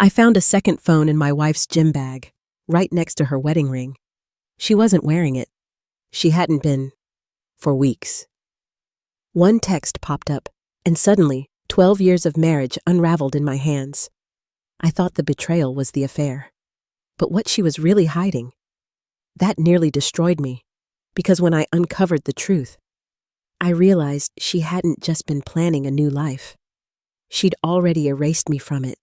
I found a second phone in my wife's gym bag, right next to her wedding ring. She wasn't wearing it. She hadn't been for weeks. One text popped up, and suddenly, 12 years of marriage unraveled in my hands. I thought the betrayal was the affair. But what she was really hiding, that nearly destroyed me, because when I uncovered the truth, I realized she hadn't just been planning a new life. She'd already erased me from it.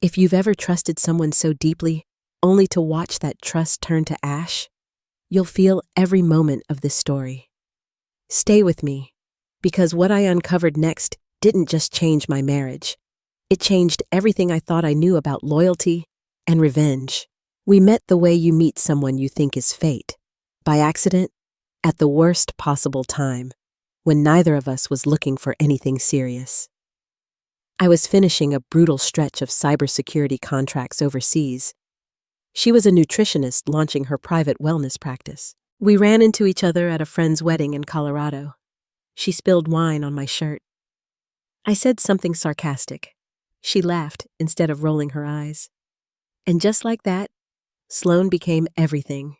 If you've ever trusted someone so deeply, only to watch that trust turn to ash, you'll feel every moment of this story. Stay with me, because what I uncovered next didn't just change my marriage. It changed everything I thought I knew about loyalty and revenge. We met the way you meet someone you think is fate, by accident, at the worst possible time, when neither of us was looking for anything serious. I was finishing a brutal stretch of cybersecurity contracts overseas. She was a nutritionist launching her private wellness practice. We ran into each other at a friend's wedding in Colorado. She spilled wine on my shirt. I said something sarcastic. She laughed instead of rolling her eyes. And just like that, Sloan became everything.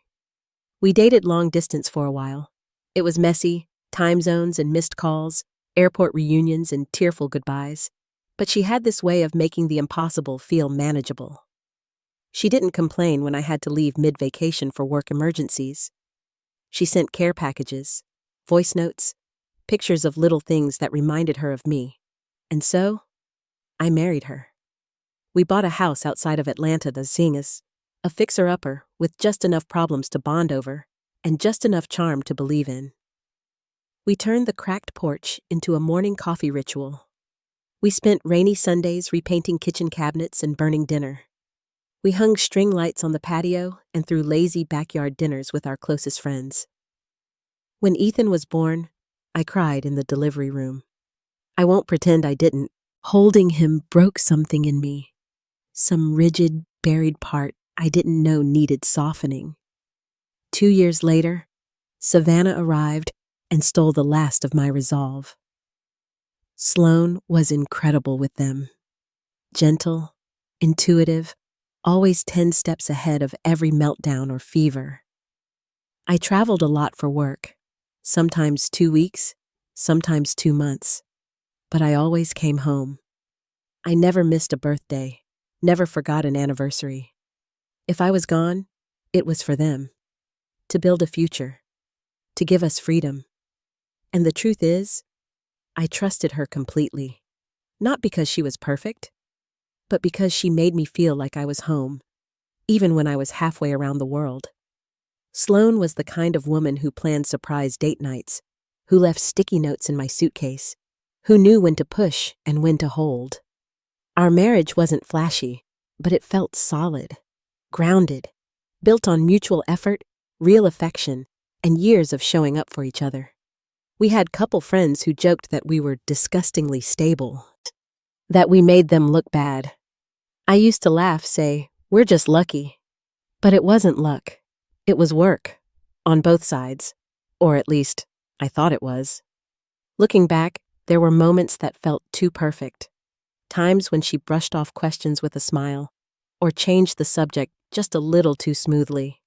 We dated long distance for a while. It was messy, time zones and missed calls, airport reunions and tearful goodbyes. But she had this way of making the impossible feel manageable. She didn't complain when I had to leave mid-vacation for work emergencies. She sent care packages, voice notes, pictures of little things that reminded her of me. And so, I married her. We bought a house outside of Atlanta that's seeing us, a fixer-upper with just enough problems to bond over and just enough charm to believe in. We turned the cracked porch into a morning coffee ritual. We spent rainy Sundays repainting kitchen cabinets and burning dinner. We hung string lights on the patio and threw lazy backyard dinners with our closest friends. When Ethan was born, I cried in the delivery room. I won't pretend I didn't. Holding him broke something in me, some rigid, buried part I didn't know needed softening. 2 years later, Savannah arrived and stole the last of my resolve. Sloan was incredible with them. Gentle, intuitive, always 10 steps ahead of every meltdown or fever. I traveled a lot for work, sometimes 2 weeks, sometimes 2 months, but I always came home. I never missed a birthday, never forgot an anniversary. If I was gone, it was for them, to build a future, to give us freedom. And the truth is, I trusted her completely, not because she was perfect, but because she made me feel like I was home, even when I was halfway around the world. Sloan was the kind of woman who planned surprise date nights, who left sticky notes in my suitcase, who knew when to push and when to hold. Our marriage wasn't flashy, but it felt solid, grounded, built on mutual effort, real affection, and years of showing up for each other. We had couple friends who joked that we were disgustingly stable, that we made them look bad. I used to laugh, say, "We're just lucky." But it wasn't luck. It was work, on both sides, or at least, I thought it was. Looking back, there were moments that felt too perfect, times when she brushed off questions with a smile, or changed the subject just a little too smoothly.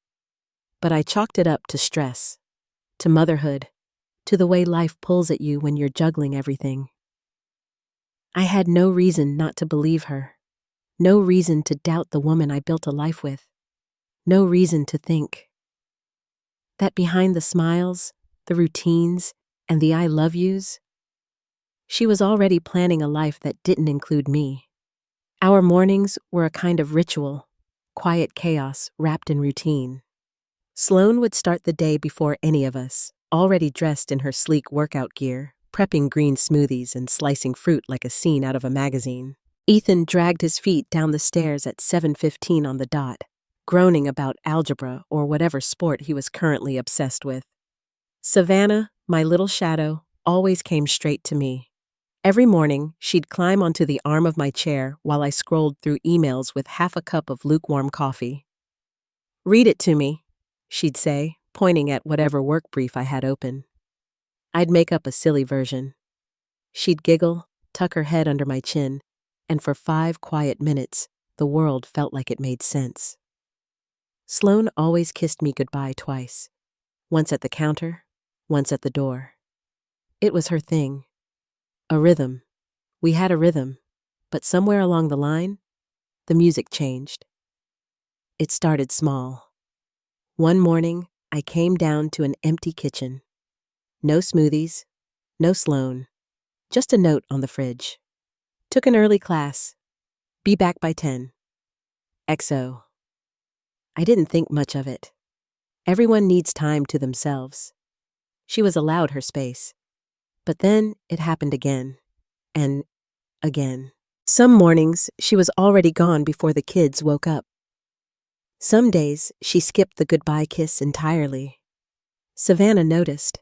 But I chalked it up to stress, to motherhood, to the way life pulls at you when you're juggling everything. I had no reason not to believe her, no reason to doubt the woman I built a life with, no reason to think that behind the smiles, the routines, and the I love yous, she was already planning a life that didn't include me. Our mornings were a kind of ritual, quiet chaos wrapped in routine. Sloan would start the day before any of us, already dressed in her sleek workout gear, prepping green smoothies and slicing fruit like a scene out of a magazine. Ethan dragged his feet down the stairs at 7:15 on the dot, groaning about algebra or whatever sport he was currently obsessed with. Savannah, my little shadow, always came straight to me. Every morning, she'd climb onto the arm of my chair while I scrolled through emails with half a cup of lukewarm coffee. "Read it to me," she'd say, pointing at whatever work brief I had open. I'd make up a silly version. She'd giggle, tuck her head under my chin, and for 5 quiet minutes, the world felt like it made sense. Sloane always kissed me goodbye twice, once at the counter, once at the door. It was her thing. A rhythm. We had a rhythm, but somewhere along the line, the music changed. It started small. One morning, I came down to an empty kitchen. No smoothies, no Sloane, just a note on the fridge. Took an early class. Be back by 10. XO. I didn't think much of it. Everyone needs time to themselves. She was allowed her space. But then it happened again. And again. Some mornings, she was already gone before the kids woke up. Some days, she skipped the goodbye kiss entirely. Savannah noticed.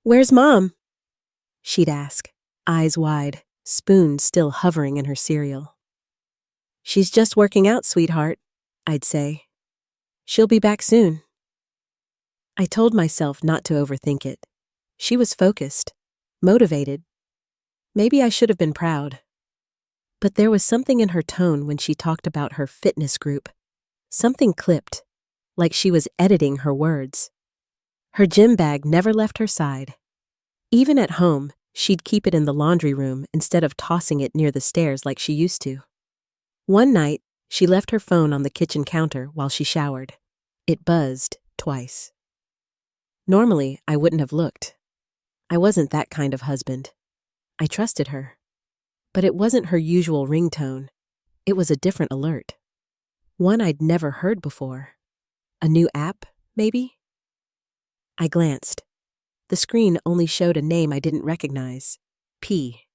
"Where's Mom?" she'd ask, eyes wide, spoon still hovering in her cereal. "She's just working out, sweetheart," I'd say. "She'll be back soon." I told myself not to overthink it. She was focused, motivated. Maybe I should have been proud. But there was something in her tone when she talked about her fitness group. Something clipped, like she was editing her words. Her gym bag never left her side. Even at home, she'd keep it in the laundry room instead of tossing it near the stairs like she used to. One night, she left her phone on the kitchen counter while she showered. It buzzed twice. Normally, I wouldn't have looked. I wasn't that kind of husband. I trusted her. But it wasn't her usual ringtone. It was a different alert. One I'd never heard before. A new app, maybe? I glanced. The screen only showed a name I didn't recognize. P.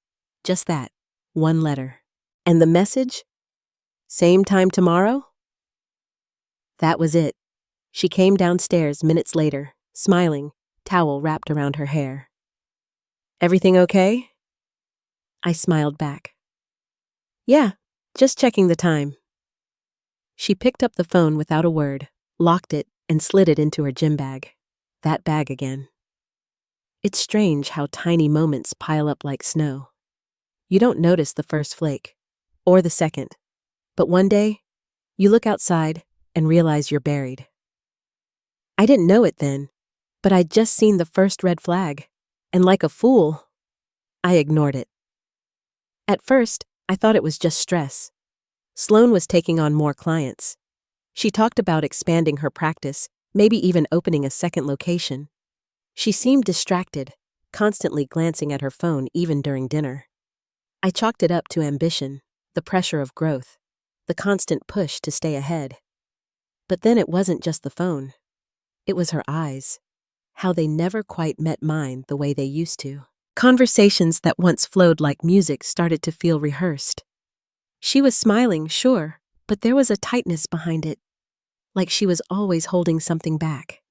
Just that. One letter. And the message? Same time tomorrow? That was it. She came downstairs minutes later, smiling, towel wrapped around her hair. "Everything okay?" I smiled back. "Yeah, just checking the time." She picked up the phone without a word, locked it, and slid it into her gym bag. That bag again. It's strange how tiny moments pile up like snow. You don't notice the first flake, or the second, but one day, you look outside and realize you're buried. I didn't know it then, but I'd just seen the first red flag, and like a fool, I ignored it. At first, I thought it was just stress. Sloane was taking on more clients. She talked about expanding her practice, maybe even opening a second location. She seemed distracted, constantly glancing at her phone even during dinner. I chalked it up to ambition, the pressure of growth, the constant push to stay ahead. But then it wasn't just the phone. It was her eyes, how they never quite met mine the way they used to. Conversations that once flowed like music started to feel rehearsed. She was smiling, sure, but there was a tightness behind it, like she was always holding something back.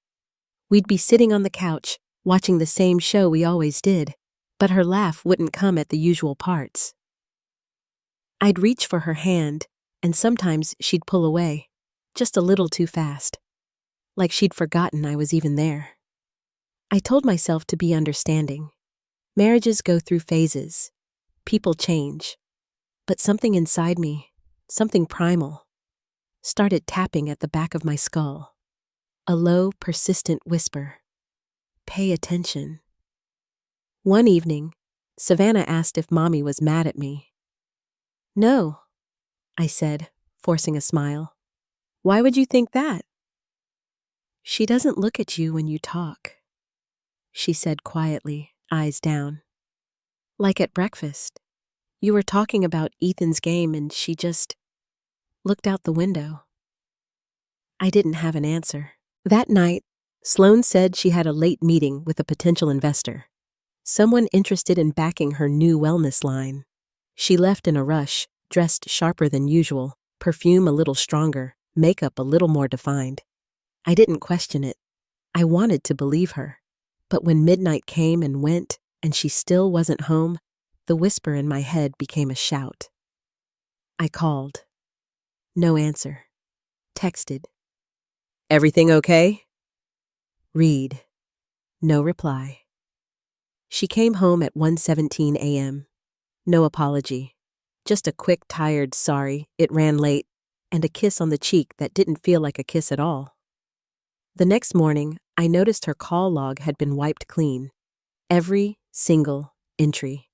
We'd be sitting on the couch, watching the same show we always did, but her laugh wouldn't come at the usual parts. I'd reach for her hand, and sometimes she'd pull away, just a little too fast, like she'd forgotten I was even there. I told myself to be understanding. Marriages go through phases. People change. But something inside me, something primal, started tapping at the back of my skull. A low, persistent whisper. Pay attention. One evening, Savannah asked if Mommy was mad at me. "No," I said, forcing a smile. "Why would you think that?" "She doesn't look at you when you talk," she said quietly, eyes down. "Like at breakfast. You were talking about Ethan's game and she just looked out the window." I didn't have an answer. That night, Sloane said she had a late meeting with a potential investor, someone interested in backing her new wellness line. She left in a rush, dressed sharper than usual, perfume a little stronger, makeup a little more defined. I didn't question it. I wanted to believe her. But when midnight came and went, and she still wasn't home, the whisper in my head became a shout. I called. No answer. Texted. "Everything okay?" Read. No reply. She came home at 1:17 a.m. No apology. Just a quick, tired sorry, it ran late, and a kiss on the cheek that didn't feel like a kiss at all. The next morning, I noticed her call log had been wiped clean. Every single entry.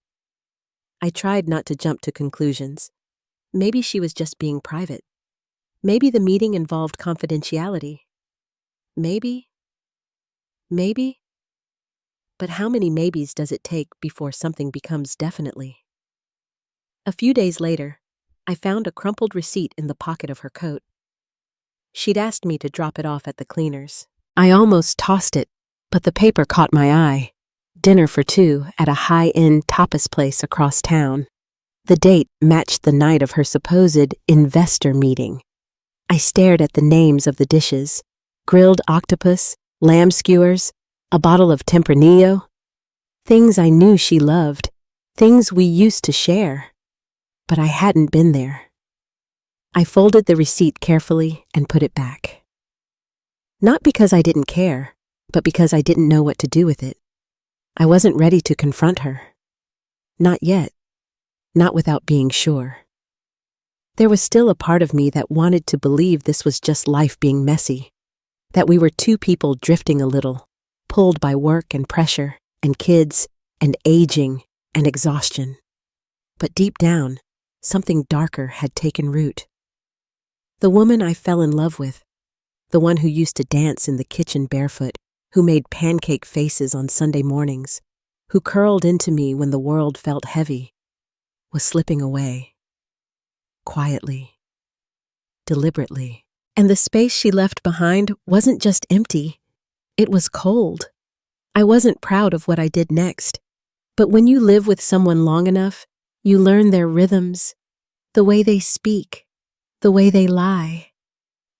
I tried not to jump to conclusions. Maybe she was just being private. Maybe the meeting involved confidentiality. Maybe. But how many maybes does it take before something becomes definitely? A few days later, I found a crumpled receipt in the pocket of her coat. She'd asked me to drop it off at the cleaners. I almost tossed it, but the paper caught my eye. Dinner for two at a high-end tapas place across town. The date matched the night of her supposed investor meeting. I stared at the names of the dishes: grilled octopus, lamb skewers, a bottle of Tempranillo. Things I knew she loved, things we used to share. But I hadn't been there. I folded the receipt carefully and put it back. Not because I didn't care, but because I didn't know what to do with it. I wasn't ready to confront her. Not yet. Not without being sure. There was still a part of me that wanted to believe this was just life being messy, that we were two people drifting a little, pulled by work and pressure and kids and aging and exhaustion. But deep down, something darker had taken root. The woman I fell in love with, the one who used to dance in the kitchen barefoot, who made pancake faces on Sunday mornings, who curled into me when the world felt heavy, was slipping away. Quietly. Deliberately. And the space she left behind wasn't just empty, it was cold. I wasn't proud of what I did next, but when you live with someone long enough, you learn their rhythms, the way they speak, the way they lie.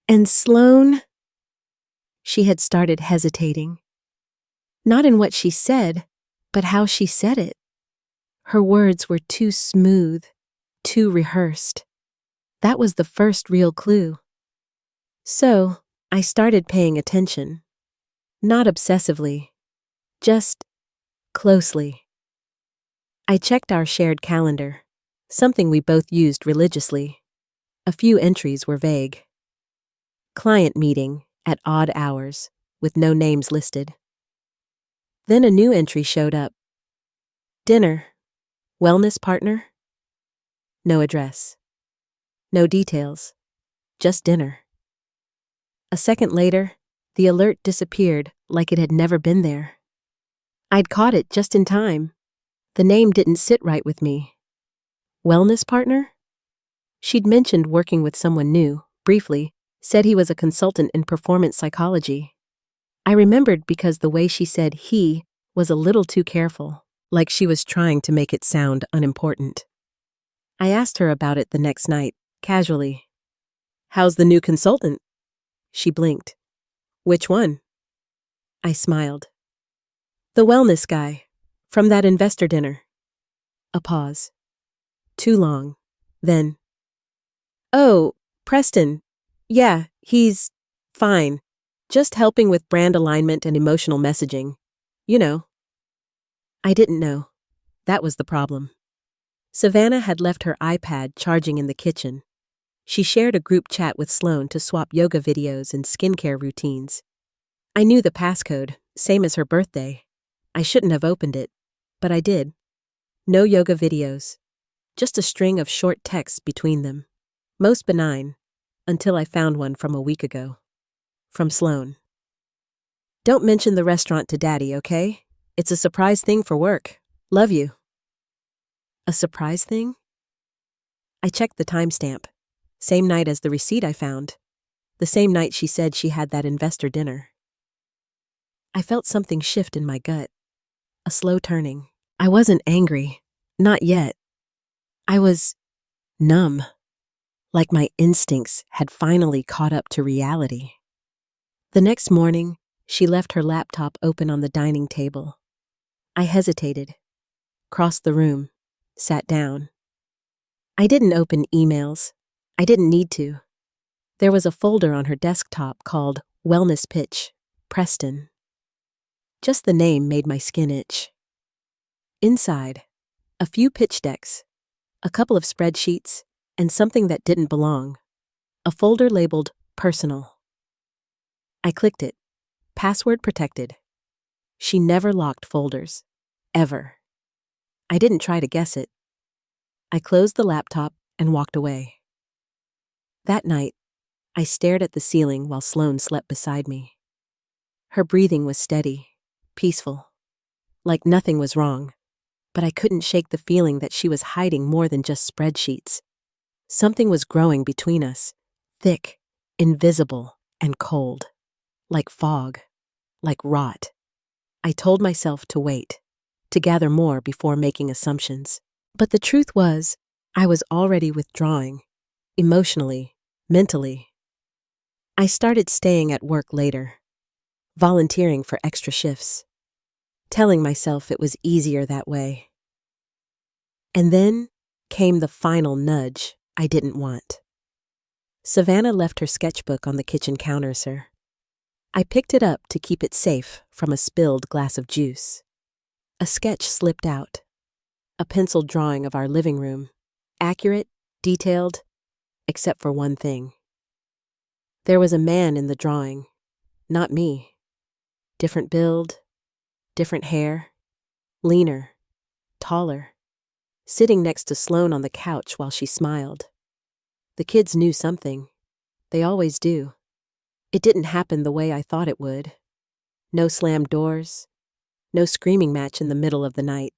And Sloane? She had started hesitating. Not in what she said, but how she said it. Her words were too smooth, too rehearsed. That was the first real clue. So, I started paying attention. Not obsessively, just closely. I checked our shared calendar, something we both used religiously. A few entries were vague. Client meeting at odd hours, with no names listed. Then a new entry showed up. Dinner. Wellness partner? No address. No details. Just dinner. A second later, the alert disappeared like it had never been there. I'd caught it just in time. The name didn't sit right with me. Wellness partner? She'd mentioned working with someone new, briefly, said he was a consultant in performance psychology. I remembered because the way she said he was a little too careful, like she was trying to make it sound unimportant. I asked her about it the next night, casually. How's the new consultant? She blinked. Which one? I smiled. The wellness guy, from that investor dinner. A pause. Too long. Then, oh, Preston. Yeah, he's fine. Just helping with brand alignment and emotional messaging. You know. I didn't know. That was the problem. Savannah had left her iPad charging in the kitchen. She shared a group chat with Sloane to swap yoga videos and skincare routines. I knew the passcode, same as her birthday. I shouldn't have opened it, but I did. No yoga videos. Just a string of short texts between them. Most benign, until I found one from a week ago. From Sloane. Don't mention the restaurant to Daddy, okay? It's a surprise thing for work. Love you. A surprise thing? I checked the timestamp. Same night as the receipt I found. The same night she said she had that investor dinner. I felt something shift in my gut. A slow turning. I wasn't angry. Not yet. I was numb. Like my instincts had finally caught up to reality. The next morning, she left her laptop open on the dining table. I hesitated, crossed the room, sat down. I didn't open emails. I didn't need to. There was a folder on her desktop called Wellness Pitch, Preston. Just the name made my skin itch. Inside, a few pitch decks, a couple of spreadsheets, and something that didn't belong. A folder labeled Personal. I clicked it. Password protected. She never locked folders. Ever. I didn't try to guess it. I closed the laptop and walked away. That night, I stared at the ceiling while Sloane slept beside me. Her breathing was steady, peaceful, like nothing was wrong, but I couldn't shake the feeling that she was hiding more than just spreadsheets. Something was growing between us, thick, invisible, and cold, like fog, like rot. I told myself to wait, to gather more before making assumptions. But the truth was, I was already withdrawing, emotionally, mentally. I started staying at work later, volunteering for extra shifts, telling myself it was easier that way. And then came the final nudge I didn't want. Savannah left her sketchbook on the kitchen counter, sir. I picked it up to keep it safe from a spilled glass of juice. A sketch slipped out. A penciled drawing of our living room. Accurate, detailed, except for one thing. There was a man in the drawing, not me. Different build, different hair, leaner, taller, sitting next to Sloane on the couch while she smiled. The kids knew something. They always do. It didn't happen the way I thought it would. No slammed doors, no screaming match in the middle of the night.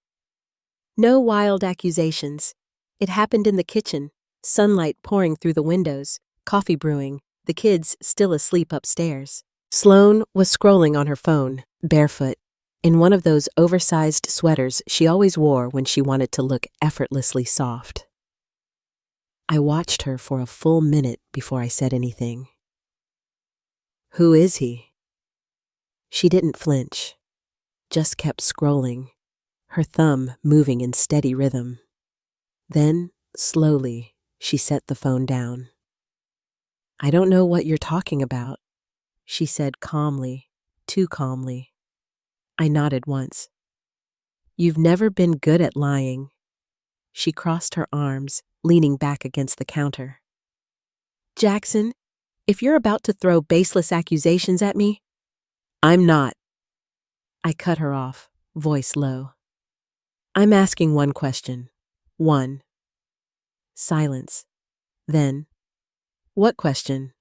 No wild accusations. It happened in the kitchen, sunlight pouring through the windows, coffee brewing, the kids still asleep upstairs. Sloane was scrolling on her phone, barefoot, in one of those oversized sweaters she always wore when she wanted to look effortlessly soft. I watched her for a full minute before I said anything. "Who is he?" She didn't flinch, just kept scrolling, her thumb moving in steady rhythm. Then, slowly, she set the phone down. "I don't know what you're talking about," she said calmly, too calmly. I nodded once. "You've never been good at lying." She crossed her arms, leaning back against the counter. "Jackson, if you're about to throw baseless accusations at me, I'm not." I cut her off, voice low. "I'm asking one question. One." Silence. Then, "What question?"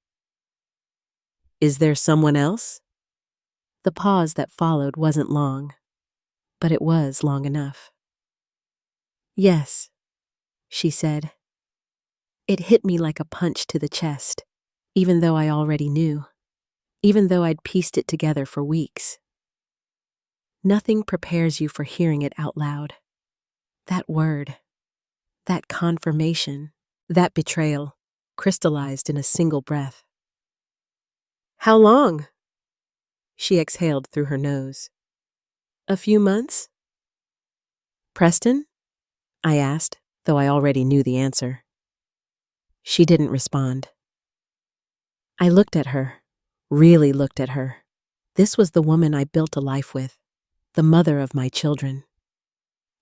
"Is there someone else?" The pause that followed wasn't long, but it was long enough. "Yes," she said. It hit me like a punch to the chest, even though I already knew, even though I'd pieced it together for weeks. Nothing prepares you for hearing it out loud. That word, that confirmation, that betrayal, crystallized in a single breath. "How long?" She exhaled through her nose. "A few months?" "Preston?" I asked, though I already knew the answer. She didn't respond. I looked at her, really looked at her. This was the woman I built a life with, the mother of my children.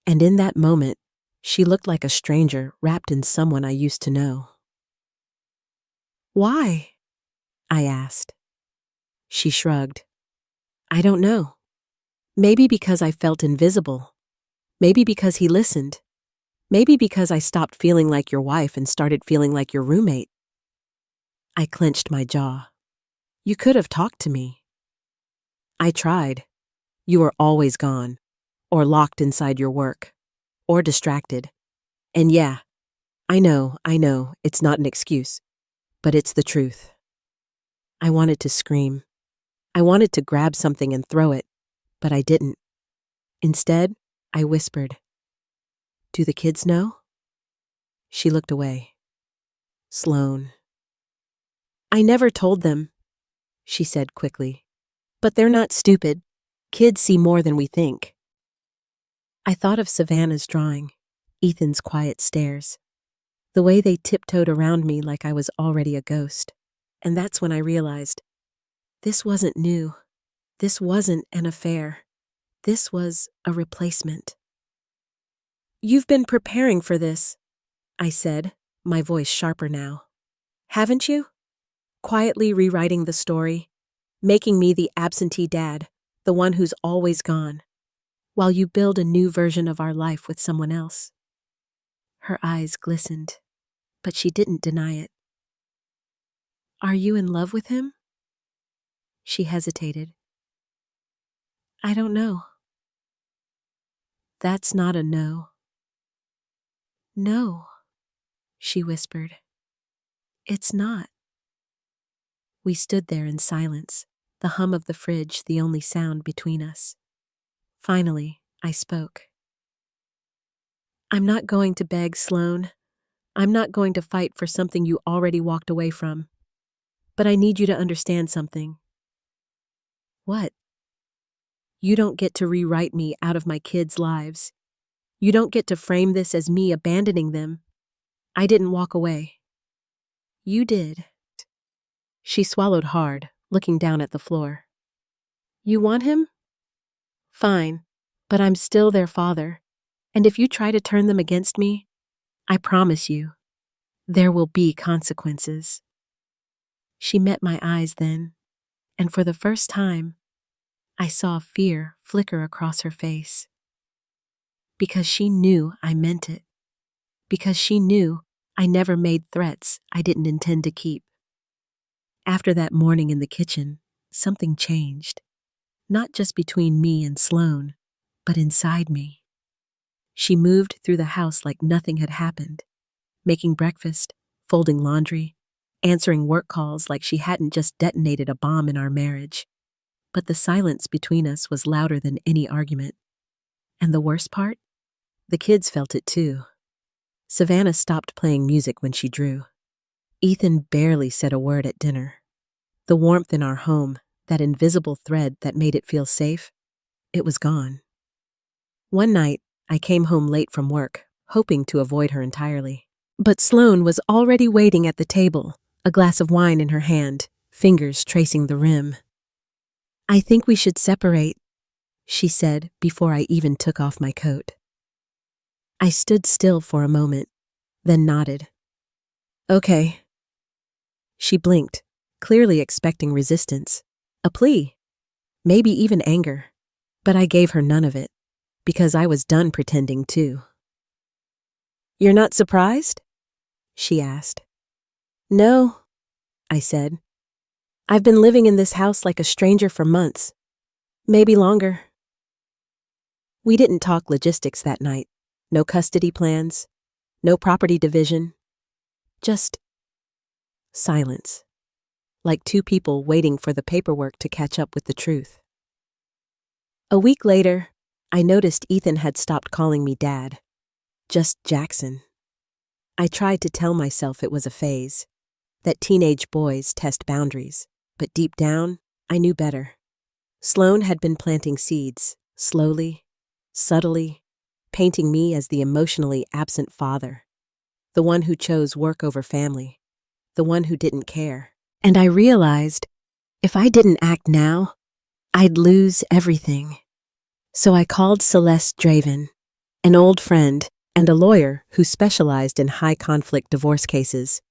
And in that moment, she looked like a stranger wrapped in someone I used to know. "Why?" I asked. She shrugged. "I don't know. Maybe because I felt invisible. Maybe because he listened. Maybe because I stopped feeling like your wife and started feeling like your roommate." I clenched my jaw. "You could have talked to me." "I tried. You were always gone, or locked inside your work, or distracted. And yeah, I know, it's not an excuse, but it's the truth." I wanted to scream. I wanted to grab something and throw it, but I didn't. Instead, I whispered, "Do the kids know?" She looked away. "Sloane." "I never told them," she said quickly. "But they're not stupid. Kids see more than we think." I thought of Savannah's drawing, Ethan's quiet stares, the way they tiptoed around me like I was already a ghost. And that's when I realized, this wasn't new. This wasn't an affair. This was a replacement. "You've been preparing for this," I said, my voice sharper now. Haven't you? Quietly rewriting the story, making me the absentee dad, the one who's always gone, while you build a new version of our life with someone else. Her eyes glistened, but she didn't deny it. Are you in love with him? She hesitated. I don't know. That's not a no. No, she whispered. It's not. We stood there in silence, the hum of the fridge the only sound between us. Finally, I spoke. I'm not going to beg, Sloan. I'm not going to fight for something you already walked away from. But I need you to understand something. What? You don't get to rewrite me out of my kids' lives. You don't get to frame this as me abandoning them. I didn't walk away. You did. She swallowed hard, looking down at the floor. You want him? Fine, but I'm still their father. And if you try to turn them against me, I promise you, there will be consequences. She met my eyes then, and for the first time, I saw fear flicker across her face. Because she knew I meant it. Because she knew I never made threats I didn't intend to keep. After that morning in the kitchen, something changed. Not just between me and Sloan, but inside me. She moved through the house like nothing had happened, making breakfast, folding laundry, answering work calls like she hadn't just detonated a bomb in our marriage. But the silence between us was louder than any argument. And the worst part? The kids felt it too. Savannah stopped playing music when she drew. Ethan barely said a word at dinner. The warmth in our home, that invisible thread that made it feel safe, it was gone. One night, I came home late from work, hoping to avoid her entirely. But Sloan was already waiting at the table, a glass of wine in her hand, fingers tracing the rim. I think we should separate, she said before I even took off my coat. I stood still for a moment, then nodded. Okay. She blinked, clearly expecting resistance, a plea, maybe even anger. But I gave her none of it, because I was done pretending too. You're not surprised? She asked. No, I said. I've been living in this house like a stranger for months, maybe longer. We didn't talk logistics that night. No custody plans, no property division, just silence, like two people waiting for the paperwork to catch up with the truth. A week later, I noticed Ethan had stopped calling me Dad, just Jackson. I tried to tell myself it was a phase, that teenage boys test boundaries, but deep down, I knew better. Sloan had been planting seeds, slowly, subtly, painting me as the emotionally absent father, the one who chose work over family, the one who didn't care. And I realized, if I didn't act now, I'd lose everything. So I called Celeste Draven, an old friend and a lawyer who specialized in high-conflict divorce cases.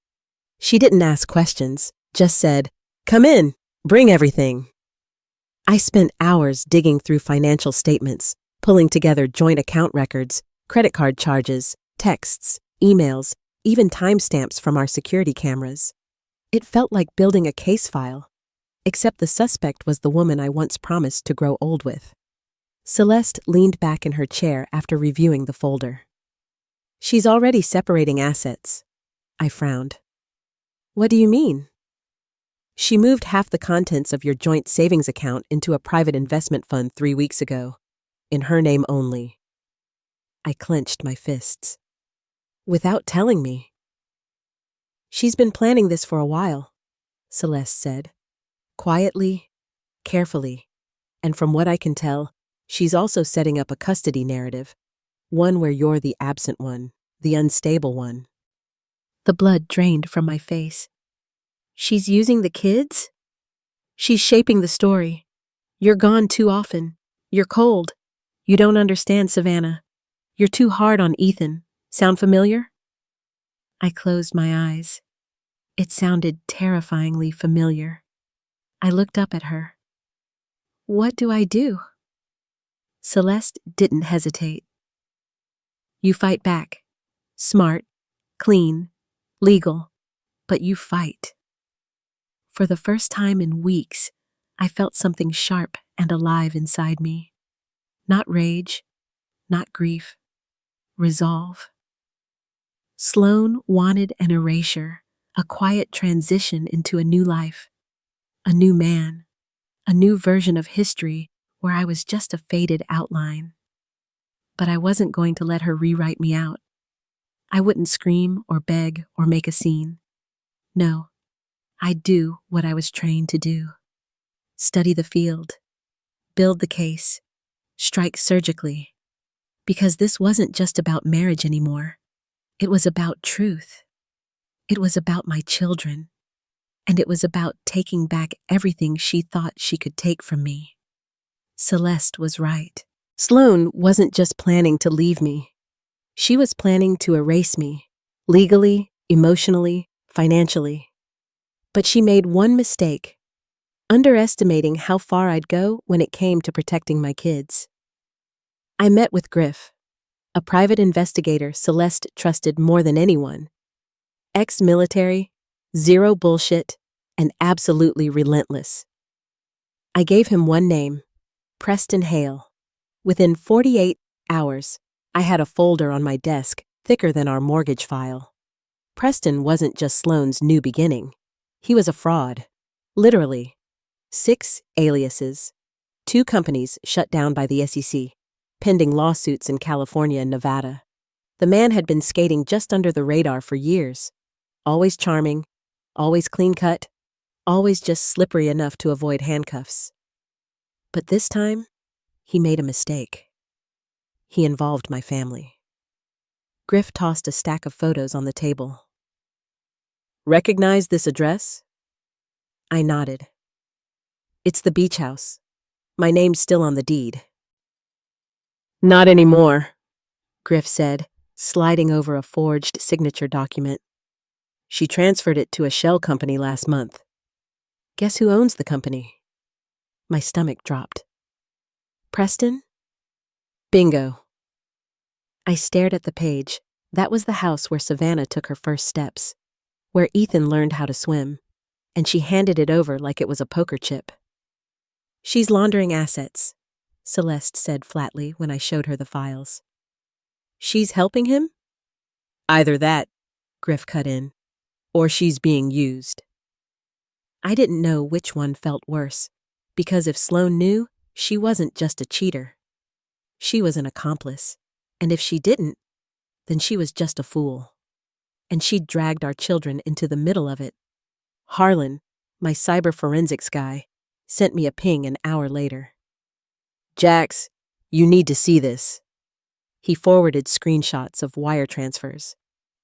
She didn't ask questions, just said, "Come in, bring everything." I spent hours digging through financial statements, pulling together joint account records, credit card charges, texts, emails, even timestamps from our security cameras. It felt like building a case file, except the suspect was the woman I once promised to grow old with. Celeste leaned back in her chair after reviewing the folder. She's already separating assets. I frowned. What do you mean? She moved half the contents of your joint savings account into a private investment fund 3 weeks ago. In her name only. I clenched my fists. Without telling me. She's been planning this for a while, Celeste said. Quietly, carefully, and from what I can tell, she's also setting up a custody narrative, one where you're the absent one, the unstable one. The blood drained from my face. She's using the kids? She's shaping the story. You're gone too often. You're cold. You don't understand, Savannah. You're too hard on Ethan. Sound familiar? I closed my eyes. It sounded terrifyingly familiar. I looked up at her. What do I do? Celeste didn't hesitate. You fight back. Smart, clean, legal, but you fight. For the first time in weeks, I felt something sharp and alive inside me. Not rage, not grief, resolve. Sloan wanted an erasure, a quiet transition into a new life, a new man, a new version of history where I was just a faded outline. But I wasn't going to let her rewrite me out. I wouldn't scream or beg or make a scene. No, I'd do what I was trained to do. Study the field, build the case, strike surgically. Because this wasn't just about marriage anymore. It was about truth. It was about my children. And it was about taking back everything she thought she could take from me. Celeste was right. Sloan wasn't just planning to leave me. She was planning to erase me, legally, emotionally, financially. But she made one mistake, underestimating how far I'd go when it came to protecting my kids. I met with Griff, a private investigator Celeste trusted more than anyone. Ex-military, zero bullshit, and absolutely relentless. I gave him one name, Preston Hale. Within 48 hours, I had a folder on my desk thicker than our mortgage file. Preston wasn't just Sloan's new beginning. He was a fraud. Literally. 6 aliases. 2 companies shut down by the SEC, pending lawsuits in California and Nevada. The man had been skating just under the radar for years. Always charming, always clean-cut, always just slippery enough to avoid handcuffs. But this time, he made a mistake. He involved my family. Griff tossed a stack of photos on the table. Recognize this address? I nodded. It's the beach house. My name's still on the deed. Not anymore, Griff said, sliding over a forged signature document. She transferred it to a shell company last month. Guess who owns the company? My stomach dropped. Preston? Bingo. I stared at the page. That was the house where Savannah took her first steps, where Ethan learned how to swim, and she handed it over like it was a poker chip. She's laundering assets, Celeste said flatly when I showed her the files. She's helping him? Either that, Griff cut in, or she's being used. I didn't know which one felt worse, because if Sloan knew, she wasn't just a cheater. She was an accomplice, and if she didn't, then she was just a fool. And she'd dragged our children into the middle of it. Harlan, my cyber forensics guy, sent me a ping an hour later. Jax, you need to see this. He forwarded screenshots of wire transfers.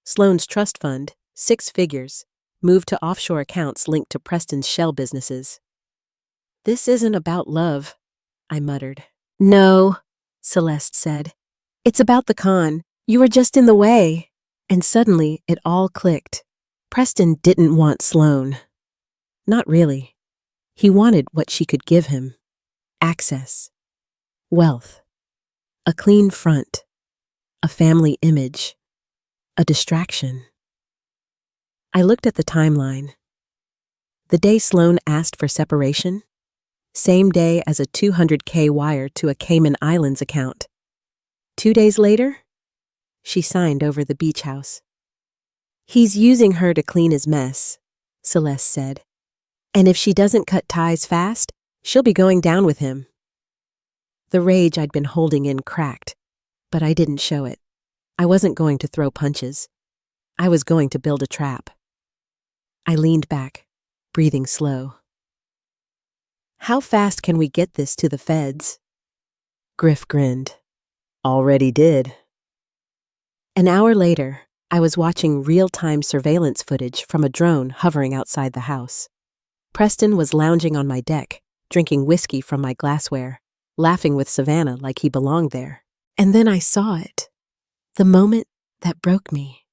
Sloan's trust fund, 6 figures, moved to offshore accounts linked to Preston's shell businesses. This isn't about love, I muttered. No, Celeste said. It's about the con. You were just in the way. And suddenly, it all clicked. Preston didn't want Sloan. Not really. He wanted what she could give him. Access. Wealth. A clean front. A family image. A distraction. I looked at the timeline. The day Sloan asked for separation, same day as a $200K wire to a Cayman Islands account. 2 days later, she signed over the beach house. He's using her to clean his mess, Celeste said. And if she doesn't cut ties fast, she'll be going down with him. The rage I'd been holding in cracked, but I didn't show it. I wasn't going to throw punches. I was going to build a trap. I leaned back, breathing slow. How fast can we get this to the feds? Griff grinned. Already did. An hour later, I was watching real-time surveillance footage from a drone hovering outside the house. Preston was lounging on my deck, drinking whiskey from my glassware, laughing with Savannah like he belonged there. And then I saw it. The moment that broke me.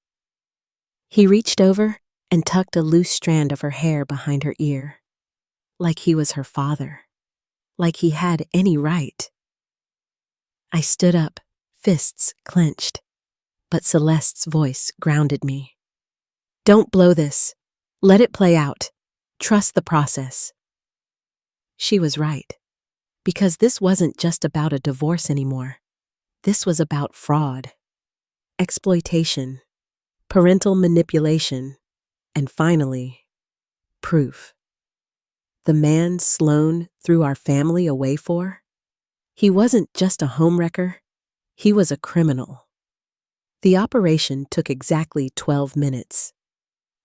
He reached over and tucked a loose strand of her hair behind her ear, like he was her father, like he had any right. I stood up, fists clenched, but Celeste's voice grounded me. Don't blow this. Let it play out. Trust the process. She was right, because this wasn't just about a divorce anymore. This was about fraud, exploitation, parental manipulation, and finally, proof. The man Sloan threw our family away for? He wasn't just a homewrecker, he was a criminal. The operation took exactly 12 minutes.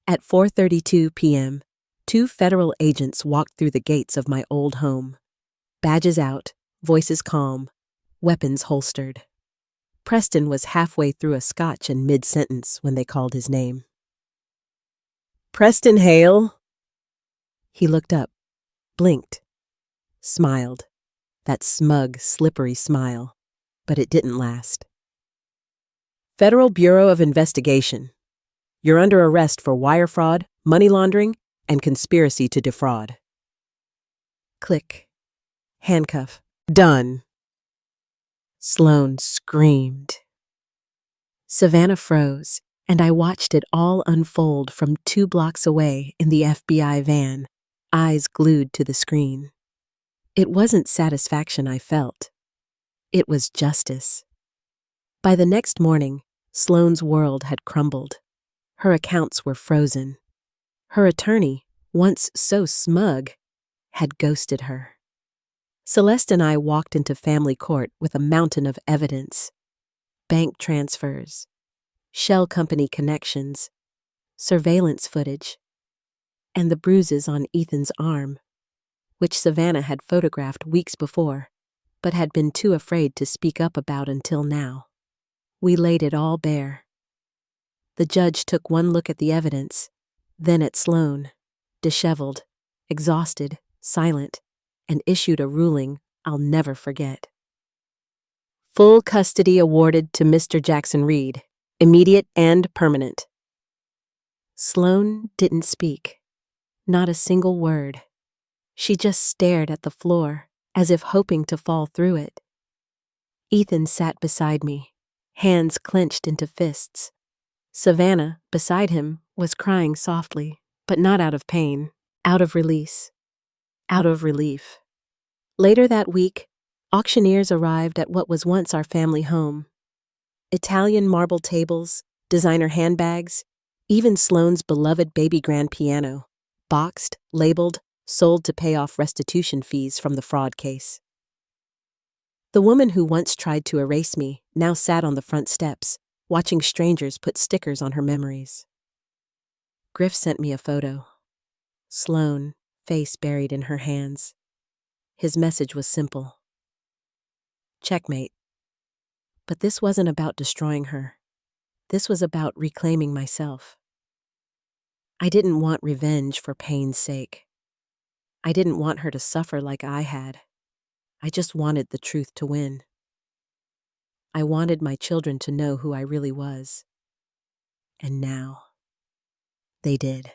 At 4:32 p.m., 2 federal agents walked through the gates of my old home. Badges out, voices calm, weapons holstered. Preston was halfway through a scotch and mid-sentence when they called his name. Preston Hale? He looked up, blinked, smiled. That smug, slippery smile, but it didn't last. Federal Bureau of Investigation. You're under arrest for wire fraud, money laundering, and conspiracy to defraud. Click. Handcuff. Done. Sloan screamed. Savannah froze, and I watched it all unfold from 2 blocks away in the FBI van, eyes glued to the screen. It wasn't satisfaction I felt. It was justice. By the next morning, Sloan's world had crumbled. Her accounts were frozen. Her attorney, once so smug, had ghosted her. Celeste and I walked into family court with a mountain of evidence. Bank transfers, shell company connections, surveillance footage, and the bruises on Ethan's arm, which Savannah had photographed weeks before, but had been too afraid to speak up about until now. We laid it all bare. The judge took one look at the evidence, then at Sloan, disheveled, exhausted, silent, and issued a ruling I'll never forget. Full custody awarded to Mr. Jackson Reed, immediate and permanent. Sloan didn't speak, not a single word. She just stared at the floor, as if hoping to fall through it. Ethan sat beside me, hands clenched into fists. Savannah, beside him, was crying softly, but not out of pain, out of release, out of relief. Later that week, auctioneers arrived at what was once our family home. Italian marble tables, designer handbags, even Sloan's beloved baby grand piano, boxed, labeled, sold to pay off restitution fees from the fraud case. The woman who once tried to erase me now sat on the front steps, watching strangers put stickers on her memories. Griff sent me a photo. Sloan, face buried in her hands. His message was simple. Checkmate. But this wasn't about destroying her. This was about reclaiming myself. I didn't want revenge for pain's sake. I didn't want her to suffer like I had. I just wanted the truth to win. I wanted my children to know who I really was. And now, they did.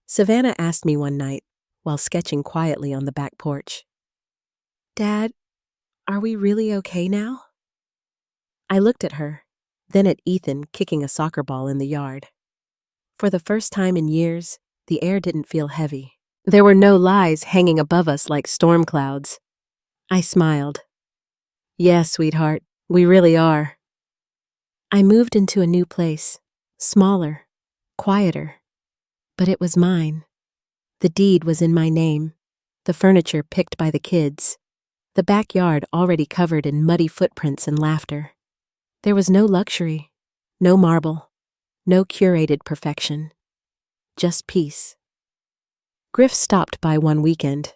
Savannah asked me one night, while sketching quietly on the back porch, "Dad, are we really okay now?" I looked at her, then at Ethan kicking a soccer ball in the yard. For the first time in years, the air didn't feel heavy. There were no lies hanging above us like storm clouds. I smiled. "Yeah, sweetheart, we really are." I moved into a new place, smaller, quieter, but it was mine. The deed was in my name, the furniture picked by the kids, the backyard already covered in muddy footprints and laughter. There was no luxury, no marble, no curated perfection, just peace. Griff stopped by one weekend.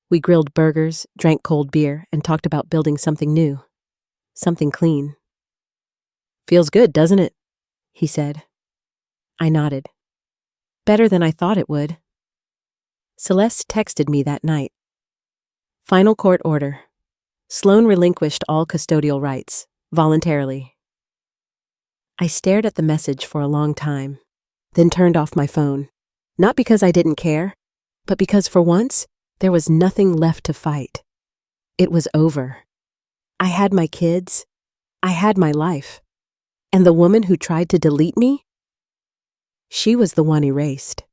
We grilled burgers, drank cold beer, and talked about building something new, something clean. "Feels good, doesn't it?" he said. I nodded. Better than I thought it would. Celeste texted me that night. Final court order. Sloan relinquished all custodial rights, voluntarily. I stared at the message for a long time, then turned off my phone. Not because I didn't care, but because for once, there was nothing left to fight. It was over. I had my kids. I had my life. And the woman who tried to delete me? She was the one erased.